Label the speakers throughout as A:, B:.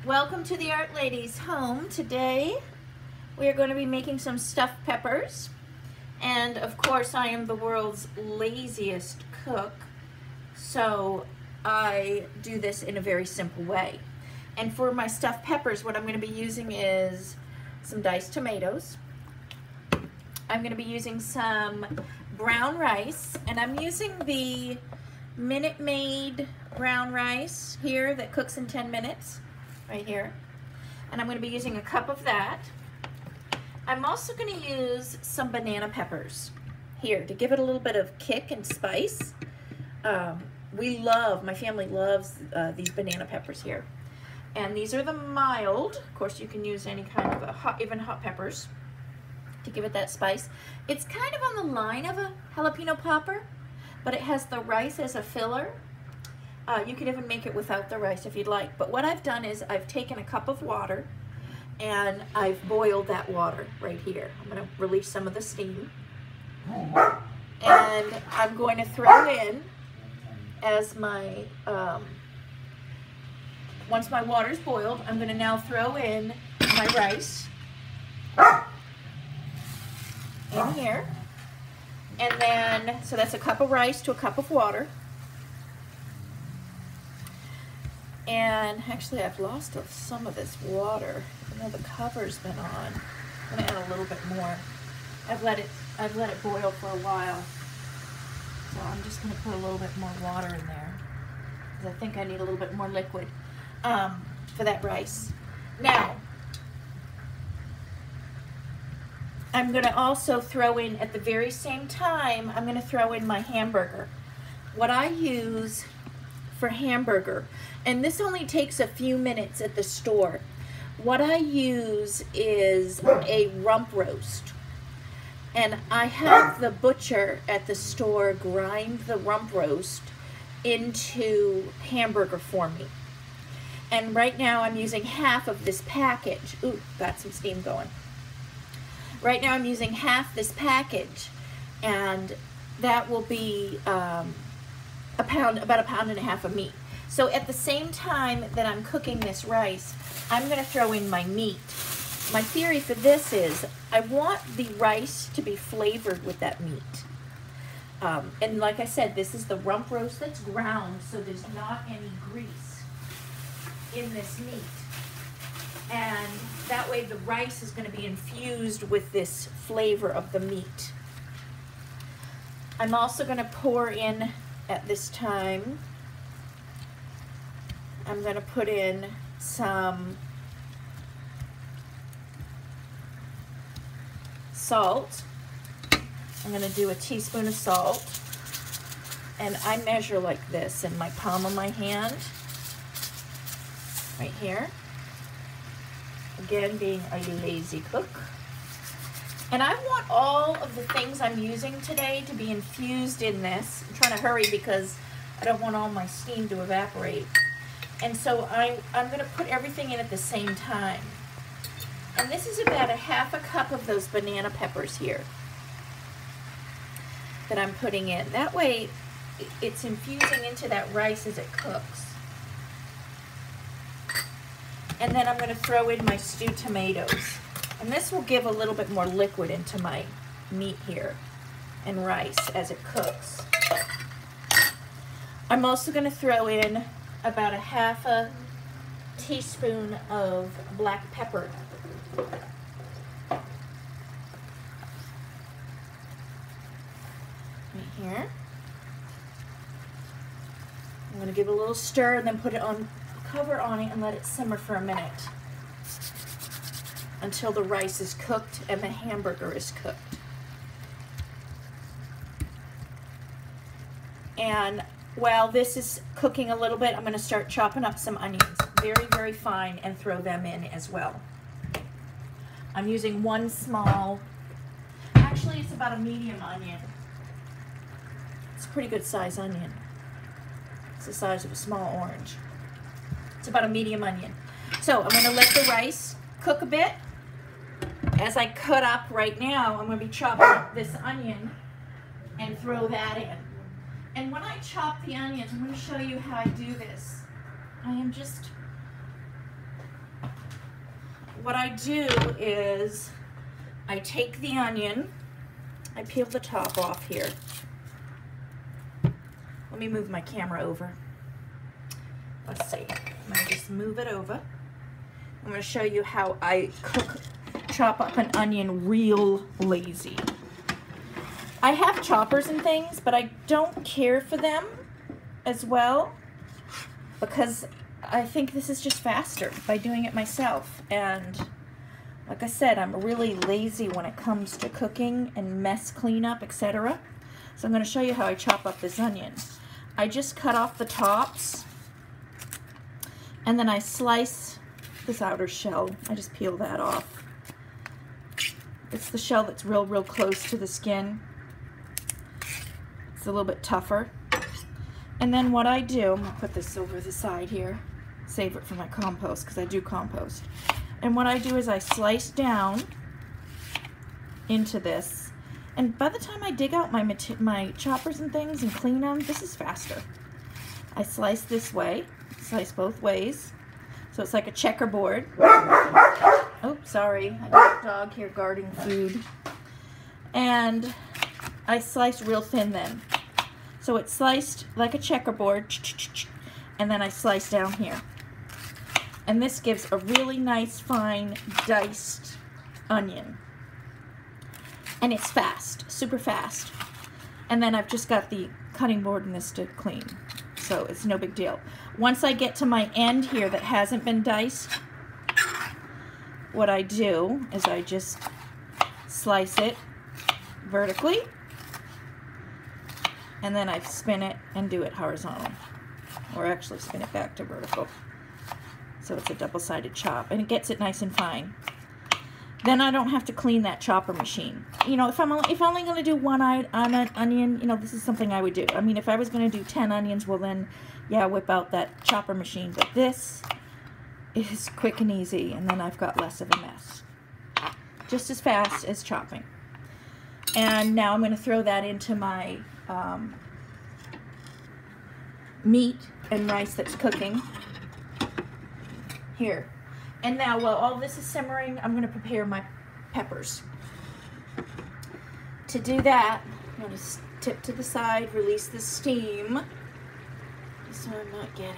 A: Welcome to the Art Lady's home. Today we are going to be making some stuffed peppers, and of course I am the world's laziest cook, so I do this in a very simple way. And for my stuffed peppers, what I'm going to be using is some diced tomatoes. I'm going to be using some brown rice, and I'm using the Minute Maid brown rice here that cooks in 10 minutes. Right here, and I'm going to be using a cup of that. I'm also going to use some banana peppers here to give it a little bit of kick and spice. My family loves these banana peppers here, and these are the mild. Of course, you can use any kind of even hot peppers to give it that spice. It's kind of on the line of a jalapeno popper, but it has the rice as a filler. You could even make it without the rice if you'd like. But what I've done is I've taken a cup of water and I've boiled that water right here. I'm going to release some of the steam. And I'm going to throw in as my, once my water's boiled, I'm going to now throw in my rice in here. And then, so that's a cup of rice to a cup of water. And actually I've lost some of this water. I know the cover's been on. I'm gonna add a little bit more. I've let it boil for a while. So I'm just gonna put a little bit more water in there, because I think I need a little bit more liquid for that rice. Now, I'm gonna also throw in, at the very same time, I'm gonna throw in my hamburger. What I use for hamburger, and this only takes a few minutes at the store. What I use is a rump roast, and I have the butcher at the store grind the rump roast into hamburger for me. And right now I'm using half of this package. Ooh, got some steam going. Right now I'm using half this package, and that will be about a pound and a half of meat. So at the same time that I'm cooking this rice, I'm going to throw in my meat. My theory for this is I want the rice to be flavored with that meat. And like I said, this is the rump roast that's ground, so there's not any grease in this meat. And that way the rice is going to be infused with this flavor of the meat. I'm also going to pour in, at this time, I'm going to put in some salt. I'm going to do a teaspoon of salt, and I measure like this in my palm of my hand, right here. Again, being a lazy cook. And I want all of the things I'm using today to be infused in this. I'm trying to hurry because I don't want all my steam to evaporate. And so I'm going to put everything in at the same time. And this is about a half a cup of those banana peppers here that I'm putting in. That way it's infusing into that rice as it cooks. And then I'm going to throw in my stewed tomatoes. And this will give a little bit more liquid into my meat here and rice as it cooks. I'm also going to throw in about a half a teaspoon of black pepper. Right here. I'm going to give it a little stir and then put it on, cover on it, and let it simmer for a minute until the rice is cooked and the hamburger is cooked. And while this is cooking a little bit, I'm going to start chopping up some onions, very, very fine, and throw them in as well. I'm using one small, actually it's about a medium onion. It's a pretty good size onion. It's the size of a small orange. It's about a medium onion. So I'm going to let the rice cook a bit. As I cut up right now, I'm going to be chopping up this onion and throw that in. And when I chop the onions, I'm going to show you how I do this. I am just what I do is I take the onion, I peel the top off here. Let me move my camera over. Let's see. I'm going to just move it over. I'm going to show you how I chop up an onion real lazy. I have choppers and things, but I don't care for them as well because I think this is just faster by doing it myself. And like I said, I'm really lazy when it comes to cooking and mess cleanup, etc. So I'm going to show you how I chop up this onion. I just cut off the tops and then I slice this outer shell. I just peel that off. It's the shell that's real close to the skin. It's a little bit tougher. And then what I do, I'm going to put this over the side here, save it for my compost because I do compost. And what I do is I slice down into this. And by the time I dig out my choppers and things and clean them, this is faster. I slice this way, slice both ways. So it's like a checkerboard. Oh, sorry, I got a dog here guarding food. And I slice real thin then. So it's sliced like a checkerboard, and then I slice down here. And this gives a really nice, fine, diced onion. And it's fast, super fast. And then I've just got the cutting board in this to clean. So it's no big deal. Once I get to my end here that hasn't been diced, what I do is I just slice it vertically, and then I spin it and do it horizontal, or actually spin it back to vertical. So it's a double-sided chop, and it gets it nice and fine. Then I don't have to clean that chopper machine. You know, if I'm only going to do one onion, you know, this is something I would do. I mean, if I was going to do 10 onions, well then, yeah, whip out that chopper machine. But this is quick and easy, and then I've got less of a mess. Just as fast as chopping. And now I'm going to throw that into my meat and rice that's cooking here. And now, while all this is simmering, I'm going to prepare my peppers. To do that, I'm going to tip to the side, release the steam, so I'm not getting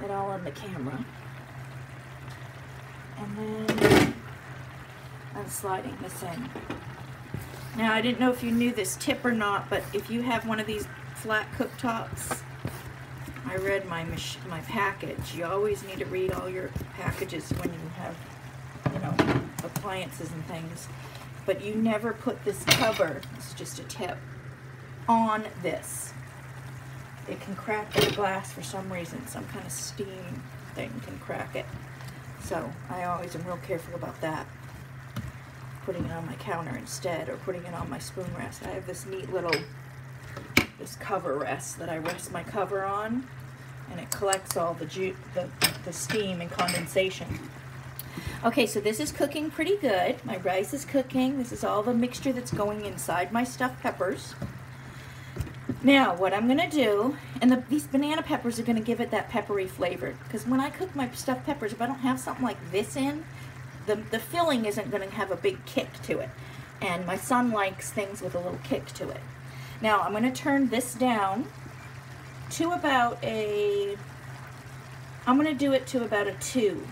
A: it all on the camera. And then I'm sliding this in. Now, I didn't know if you knew this tip or not, but if you have one of these flat cooktops, I read my package. You always need to read all your packages when you have, you know, appliances and things. But you never put this cover, it's just a tip, on this. It can crack the glass for some reason. Some kind of steam thing can crack it. So I always am real careful about that. Putting it on my counter instead, or putting it on my spoon rest. I have this neat little cover rest that I rest my cover on, and it collects all the steam and condensation. Okay, so this is cooking pretty good. My rice is cooking. This is all the mixture that's going inside my stuffed peppers. Now, what I'm going to do, and these banana peppers are going to give it that peppery flavor, because when I cook my stuffed peppers, if I don't have something like this in, the filling isn't going to have a big kick to it. And my son likes things with a little kick to it. Now, I'm going to turn this down to about I'm going to do it to about a 2.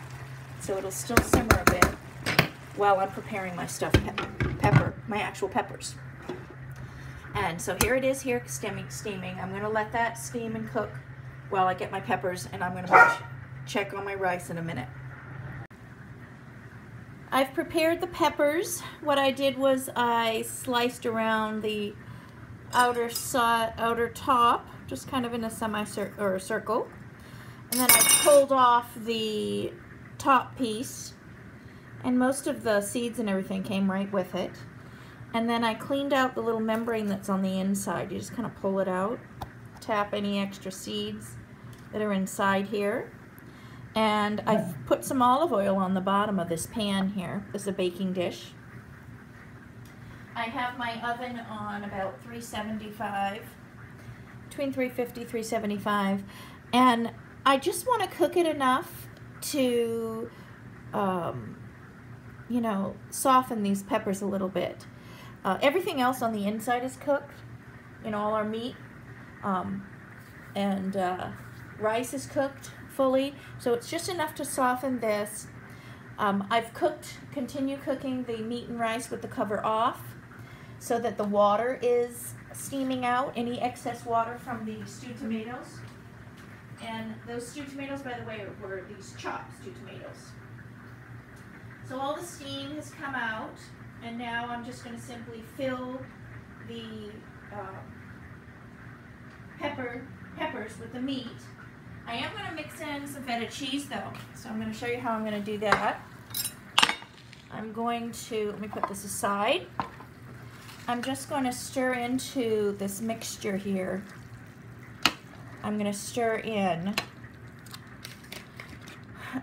A: So it'll still simmer a bit while I'm preparing my stuffed my actual peppers. And so here it is here steaming. I'm going to let that steam and cook while I get my peppers, and I'm going to check on my rice in a minute. I've prepared the peppers. What I did was I sliced around the outer top, just kind of in a circle, and then I pulled off the top piece, and most of the seeds and everything came right with it. And then I cleaned out the little membrane that's on the inside. You just kind of pull it out, tap any extra seeds that are inside here. And I've put some olive oil on the bottom of this pan here. This is a baking dish. I have my oven on about 375, between 350 and 375, and I just want to cook it enough to you know, soften these peppers a little bit. Everything else on the inside is cooked, you know, all our meat, and rice is cooked fully, so it's just enough to soften this. I've continue cooking the meat and rice with the cover off so that the water is steaming out, any excess water from the stewed tomatoes. And those stewed tomatoes, by the way, were these chopped stewed tomatoes. So all the steam has come out, and now I'm just going to simply fill the peppers with the meat. I am going to mix in some feta cheese though, so I'm going to show you how I'm going to do that. I'm going to, let me put this aside. I'm just going to stir into this mixture here. I'm going to stir in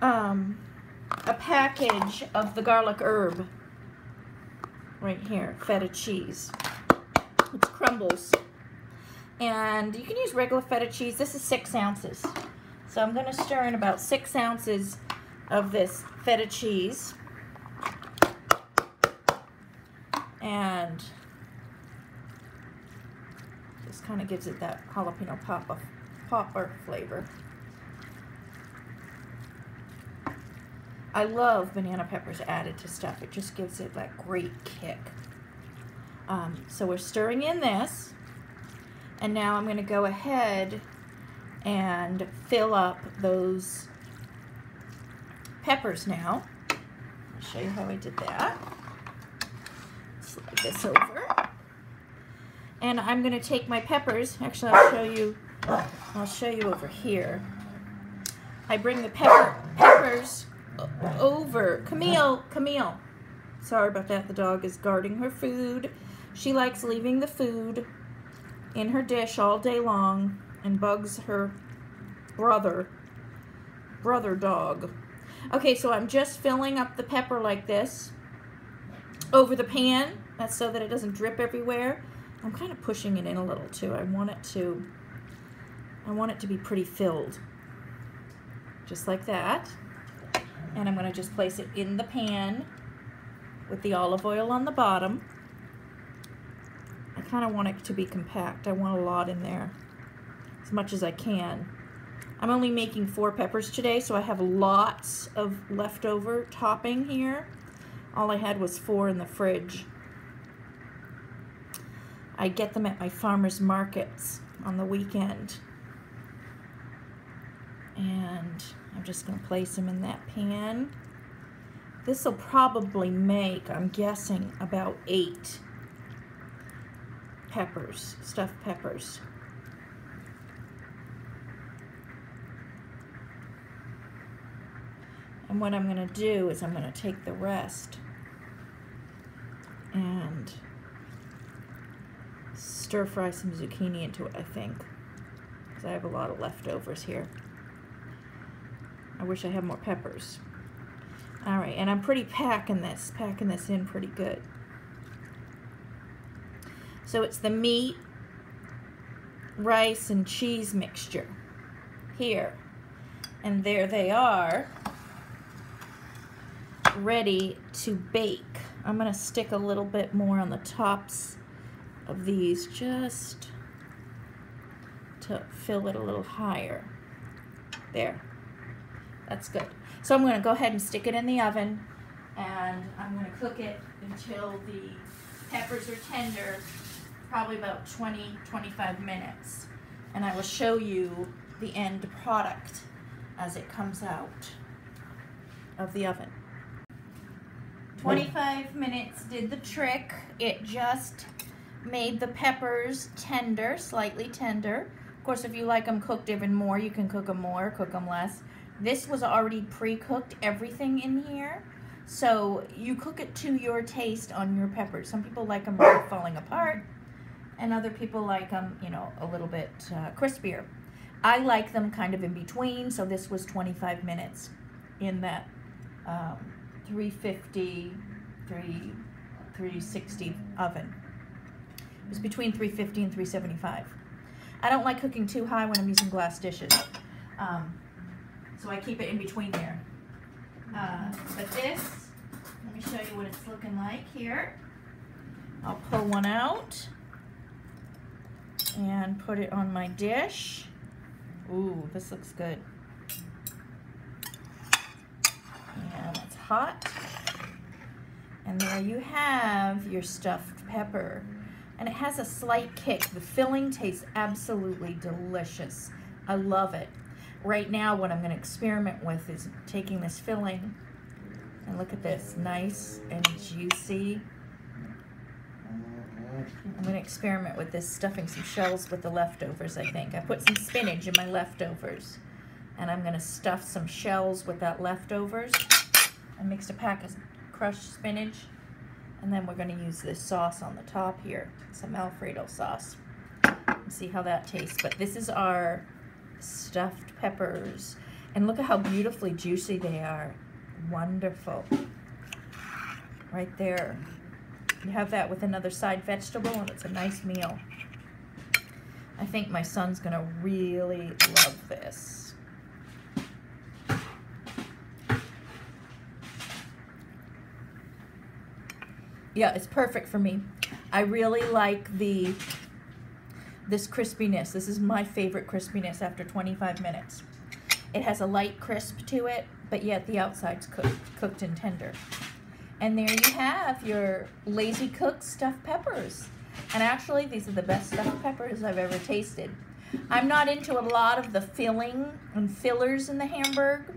A: a package of the garlic herb right here, feta cheese. It's crumbles. And you can use regular feta cheese. This is 6 ounces. So I'm going to stir in about 6 ounces of this feta cheese. And just kind of gives it that jalapeno popper flavor. I love banana peppers added to stuff. It just gives it that great kick. So we're stirring in this. And now I'm going to go ahead and fill up those peppers now. I'll show you how I did that. Slide this over. And I'm going to take my peppers. Actually, I'll show you over here. I bring the peppers over. Camille. Sorry about that. The dog is guarding her food. She likes leaving the food in her dish all day long and bugs her brother dog. Okay, so I'm just filling up the pepper like this over the pan. That's so that it doesn't drip everywhere. I'm kind of pushing it in a little too. I want it to be pretty filled. Just like that. And I'm going to just place it in the pan with the olive oil on the bottom. I kind of want it to be compact. I want a lot in there, as much as I can. I'm only making 4 peppers today, so I have lots of leftover topping here. All I had was 4 in the fridge. I get them at my farmers markets on the weekend. And I'm just going to place them in that pan. This will probably make, I'm guessing, about 8 peppers, stuffed peppers. And what I'm going to do is I'm going to take the rest and stir fry some zucchini into it, I think, because I have a lot of leftovers here. I wish I had more peppers. All right, and I'm packing this in pretty good. So it's the meat, rice, and cheese mixture here. And there they are, ready to bake. I'm going to stick a little bit more on the tops of these just to fill it a little higher. There. That's good. So I'm going to go ahead and stick it in the oven, and I'm going to cook it until the peppers are tender, probably about 20-25 minutes. And I will show you the end product as it comes out of the oven. 25 minutes did the trick. It just made the peppers tender, slightly tender. Of course, if you like them cooked even more, you can cook them more, cook them less. This was already pre-cooked, everything in here. So you cook it to your taste on your peppers. Some people like them really falling apart, and other people like them, you know, a little bit crispier. I like them kind of in between, so this was 25 minutes in that 350, 360 oven. It was between 350 and 375. I don't like cooking too high when I'm using glass dishes. So I keep it in between there. But this, let me show you what it's looking like here. I'll pull one out and put it on my dish. Ooh, this looks good. And it's hot. And there you have your stuffed pepper. And it has a slight kick. The filling tastes absolutely delicious. I love it. Right now, what I'm going to experiment with is taking this filling, and look at this, nice and juicy. I'm going to experiment with this, stuffing some shells with the leftovers, I think. I put some spinach in my leftovers, and I'm going to stuff some shells with that leftovers. I mixed a pack of crushed spinach, and then we're going to use this sauce on the top here, some Alfredo sauce. Let's see how that tastes. But this is our stuffed peppers, and look at how beautifully juicy they are. Wonderful. Right there. You have that with another side vegetable, and it's a nice meal. I think my son's gonna really love this. Yeah, it's perfect for me. I really like this crispiness. This is my favorite crispiness after 25 minutes. It has a light crisp to it, but yet the outside's cooked and tender. And there you have your Lazy Cook stuffed peppers. And actually, these are the best stuffed peppers I've ever tasted. I'm not into a lot of the filling and fillers in the Hamburg,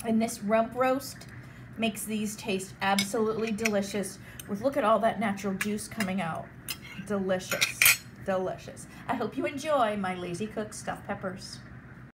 A: and this rump roast makes these taste absolutely delicious. Look at all that natural juice coming out. Delicious. Delicious. I hope you enjoy my Lazy Cook stuffed peppers.